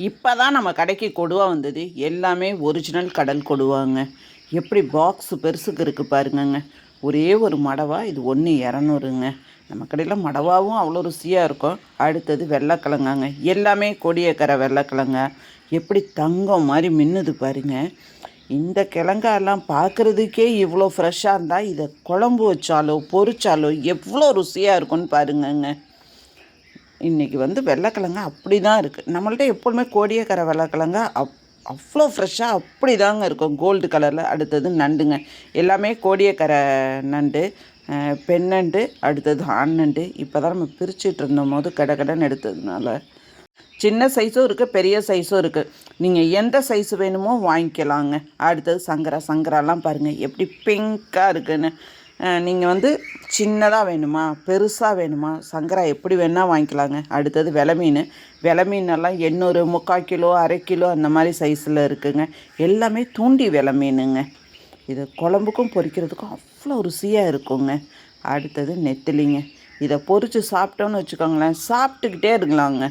இப்போ தான் நம்ம கடைக்கு கொடுவா வந்தது. எல்லாமே ஒரிஜினல் கடல் கொடுவாங்க. எப்படி பாக்ஸு பெருசுக்கு இருக்குது பாருங்கங்க. ஒரே ஒரு மடவா இது 1,200ங்க. நம்ம கடையில் மடவாவும் அவ்வளோ ருசியாக இருக்கும். அடுத்தது வெள்ளைக்கிழங்காங்க. எல்லாமே கொடியக்கரை வெள்ளைக்கிழங்க. எப்படி தங்கம் மாதிரி மின்னுது பாருங்க. இந்த கிழங்காலாம் பார்க்குறதுக்கே இவ்வளோ ஃப்ரெஷ்ஷாக இருந்தால் இதை குழம்பு வச்சாலோ பொரிச்சாலோ எவ்வளோ ருசியாக இருக்கும்னு பாருங்கங்க. இன்றைக்கி வெள்ளைக்கிழங்கு அப்படி தான் இருக்குது. நம்மள்ட்ட எப்பொழுதுமே கோடியக்கரை வெள்ளைக்கிழங்கா அவ்வளோ ஃப்ரெஷ்ஷாக அப்படி தாங்க இருக்கும், கோல்டு கலரில். அடுத்தது நண்டுங்க. எல்லாமே கோடியக்கரை நண்டு, பெண் நண்டு, அடுத்தது ஆண் நண்டு. இப்போ தான் நம்ம பிரிச்சுட்டு இருந்தோம் போது கடைன்னு எடுத்ததுனால சின்ன சைஸும் இருக்குது, பெரிய சைஸும் இருக்குது. நீங்கள் எந்த சைஸு வேணுமோ வாங்கிக்கலாங்க. அடுத்தது சங்கராலாம் பாருங்கள் எப்படி பிங்க்காக இருக்குன்னு. நீங்கள் சின்னதாக வேணுமா பெருசாக வேணுமா சங்கரா எப்படி வேணால் வாங்கிக்கலாங்க. அடுத்தது விலை மீனெல்லாம் 800, 3/4 கிலோ, அரை கிலோ அந்த மாதிரி சைஸில் இருக்குதுங்க. எல்லாமே தூண்டி விலை மீனுங்க. இது குழம்புக்கும் பொரிக்கிறதுக்கும் அவ்வளோ ருசியாக இருக்குங்க. அடுத்தது நெத்திலிங்க. இதை பொரித்து சாப்பிட்டோன்னு வச்சுக்கோங்களேன், சாப்பிட்டுக்கிட்டே இருக்கலாங்க.